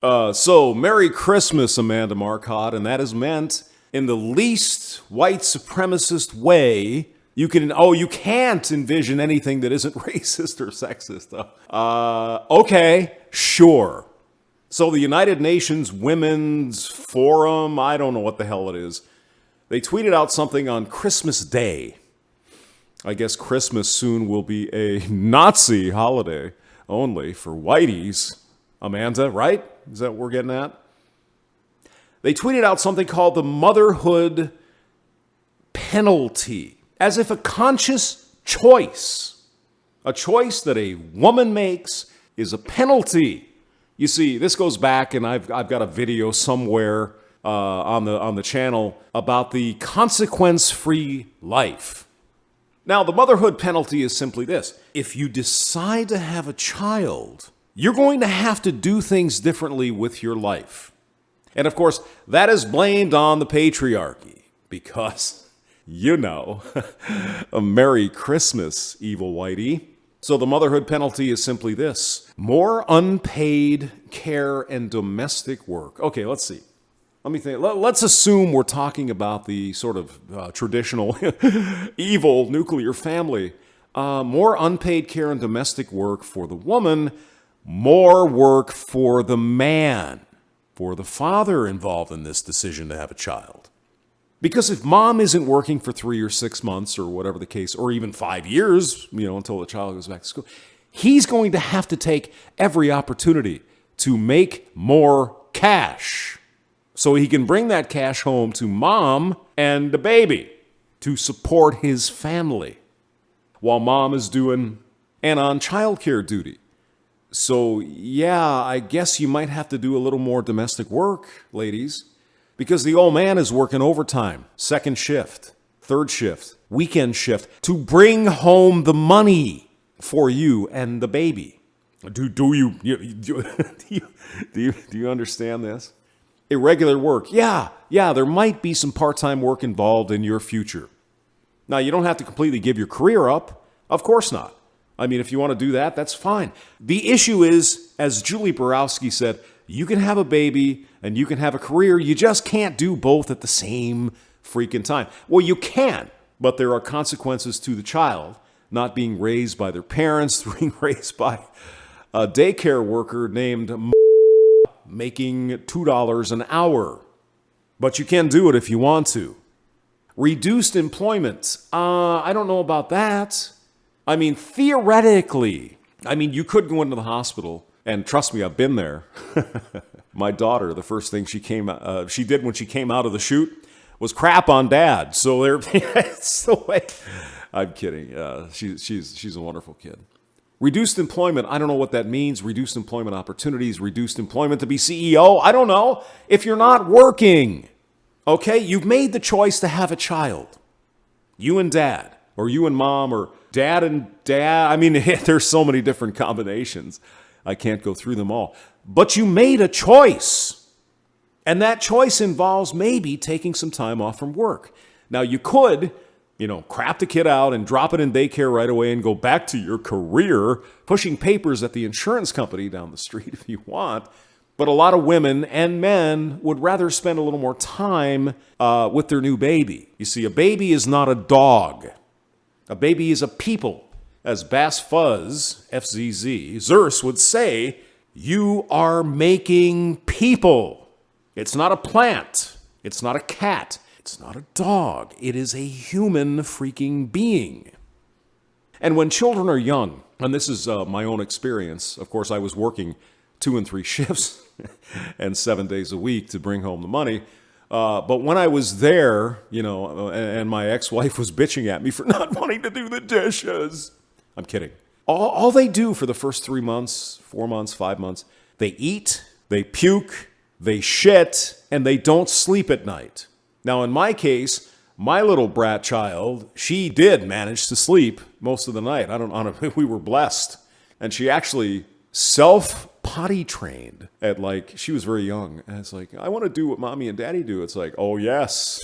So Merry Christmas, Amanda Marcotte, and that is meant in the least white supremacist way you can. Oh, you can't envision anything that isn't racist or sexist. Okay, sure. So the United Nations Women's Forum, I don't know what the hell it is, they tweeted out something on Christmas Day. I guess Christmas soon will be a Nazi holiday only for whiteys. Amanda, right? Is that what we're getting at? They tweeted out something called the Motherhood Penalty, as if a conscious choice, a choice that a woman makes, is a penalty. You see, this goes back, and I've got a video somewhere on the channel about the consequence-free life. Now, the motherhood penalty is simply this. If you decide to have a child, you're going to have to do things differently with your life. And of course, that is blamed on the patriarchy because, a Merry Christmas, evil whitey. So the motherhood penalty is simply this: more unpaid care and domestic work. Okay, let's see. Let me think. Let's assume we're talking about the sort of traditional evil nuclear family. More unpaid care and domestic work for the woman, more work for the man, for the father involved in this decision to have a child. Because if mom isn't working for 3 or 6 months or whatever the case, or even 5 years, until the child goes back to school, he's going to have to take every opportunity to make more cash so he can bring that cash home to mom and the baby to support his family while mom is doing on childcare duty. So, yeah, I guess you might have to do a little more domestic work, ladies, because the old man is working overtime, second shift, third shift, weekend shift, to bring home the money for you and the baby. Do you understand this? Irregular work. Yeah, there might be some part-time work involved in your future. Now, you don't have to completely give your career up. Of course not. I mean, if you want to do that, that's fine. The issue is, as Julie Borowski said, you can have a baby and you can have a career. You just can't do both at the same freaking time. Well, you can, but there are consequences to the child not being raised by their parents, being raised by a daycare worker named making $2 an hour. But you can do it if you want to. Reduced employment. I don't know about that. I mean, theoretically, you could go into the hospital, and trust me, I've been there. My daughter, the first thing she did when she came out of the chute was crap on dad. So it's the way. I'm kidding. She's a wonderful kid. Reduced employment. I don't know what that means. Reduced employment opportunities. Reduced employment to be CEO. I don't know. If you're not working, okay, you've made the choice to have a child. You and dad, or you and mom, or dad and dad. There's so many different combinations. I can't go through them all. But you made a choice. And that choice involves maybe taking some time off from work. Now, you could, crap the kid out and drop it in daycare right away and go back to your career, pushing papers at the insurance company down the street if you want. But a lot of women and men would rather spend a little more time with their new baby. You see, a baby is not a dog. A baby is a people. As BassFzz, F-Z-Z, Zers would say, you are making people. It's not a plant. It's not a cat. It's not a dog. It is a human freaking being. And when children are young, and this is my own experience, of course, I was working 2 and 3 shifts and 7 days a week to bring home the money. But when I was there, and my ex-wife was bitching at me for not wanting to do the dishes. I'm kidding. All they do for the first 3 months, 4 months, 5 months, they eat, they puke, they shit, and they don't sleep at night. Now, in my case, my little brat child, she did manage to sleep most of the night. We were blessed. And she actually self-potty trained at she was very young. And it's like, I want to do what mommy and daddy do. It's like, oh, yes,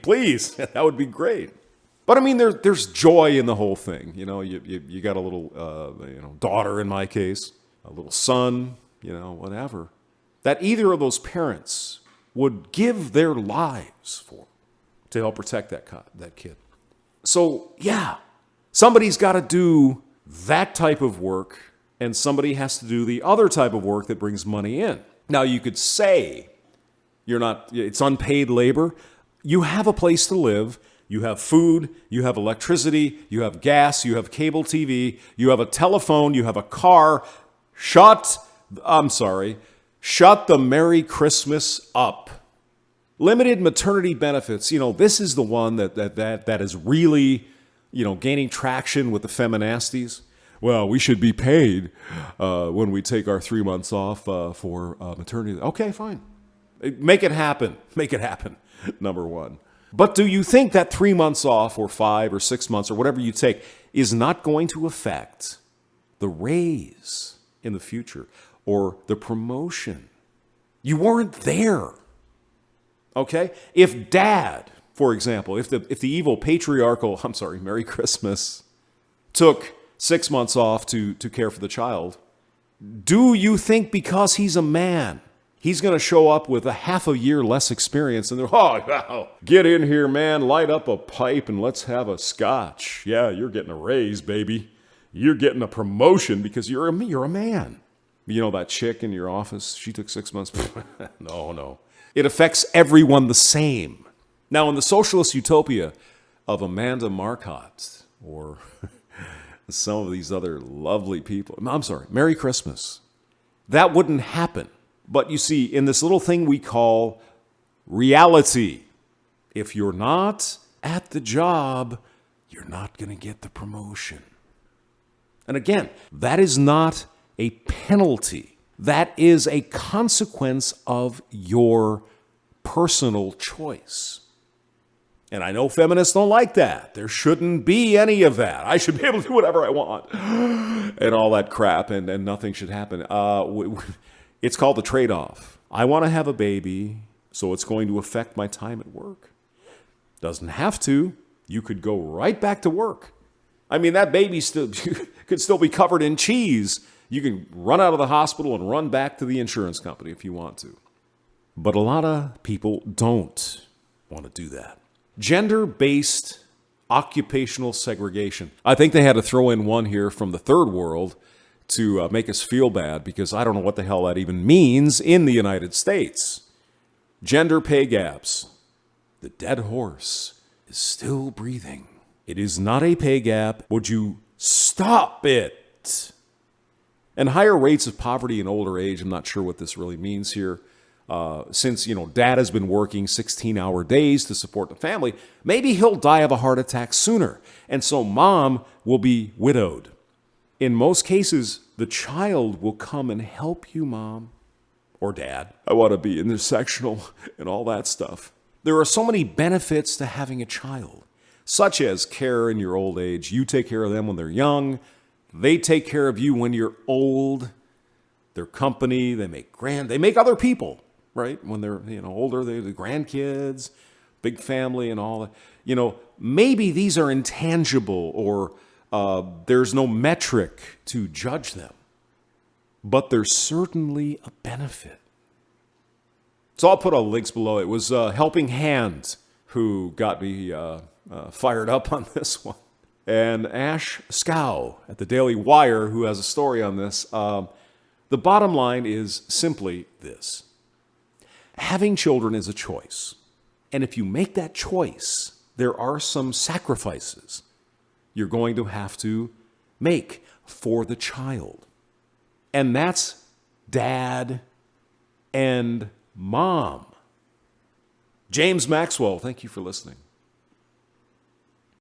please, that would be great. But there's joy in the whole thing. You got a little, daughter in my case, a little son, whatever. that either of those parents would give their lives for to help protect that kid. So, yeah, somebody's got to do that type of work, and somebody has to do the other type of work that brings money in. Now, you could say it's unpaid labor. You have a place to live. You have food, you have electricity, you have gas, you have cable TV, you have a telephone, you have a car. Shut the Merry Christmas up. Limited maternity benefits, this is the one that is really, gaining traction with the feminists. Well, we should be paid when we take our 3 months off for maternity. Okay, fine. Make it happen. Make it happen, number one. But do you think that 3 months off or 5 or 6 months or whatever you take is not going to affect the raise in the future or the promotion? You weren't there. Okay? If dad, for example, if the evil patriarchal, Merry Christmas, took 6 months off to care for the child, do you think because he's a man, he's going to show up with a half a year less experience and get in here, man, light up a pipe and let's have a scotch. Yeah, you're getting a raise, baby. You're getting a promotion because you're a man. That chick in your office, she took 6 months. No. It affects everyone the same. Now, in the socialist utopia of Amanda Marcotte or some of these other lovely people, Merry Christmas, that wouldn't happen. But you see, in this little thing we call reality, if you're not at the job, you're not going to get the promotion. And again, that is not a penalty. That is a consequence of your personal choice. And I know feminists don't like that. There shouldn't be any of that. I should be able to do whatever I want and all that crap, and nothing should happen. It's called the trade-off. I want to have a baby, so it's going to affect my time at work. Doesn't have to. You could go right back to work. That baby could still be covered in cheese. You can run out of the hospital and run back to the insurance company if you want to. But a lot of people don't want to do that. Gender-based occupational segregation. I think they had to throw in one here from the third world to make us feel bad, because I don't know what the hell that even means in the United States. Gender pay gaps. The dead horse is still breathing. It is not a pay gap. Would you stop it? And higher rates of poverty in older age. I'm not sure what this really means here. Since, dad has been working 16-hour days to support the family, maybe he'll die of a heart attack sooner. And so mom will be widowed. In most cases, the child will come and help you, mom or dad. I want to be intersectional and all that stuff. There are so many benefits to having a child, such as care in your old age. You take care of them when they're young. They take care of you when you're old. Their company, they make other people, right? When they're older, they're the grandkids, big family and all that. Maybe these are intangible or there's no metric to judge them, but there's certainly a benefit. So I'll put all the links below. It was Helping Hand who got me fired up on this one. And Ashe Schow at the Daily Wire, who has a story on this. The bottom line is simply this. Having children is a choice. And if you make that choice, there are some sacrifices you're going to have to make for the child. And that's dad and mom. James Maxwell, thank you for listening.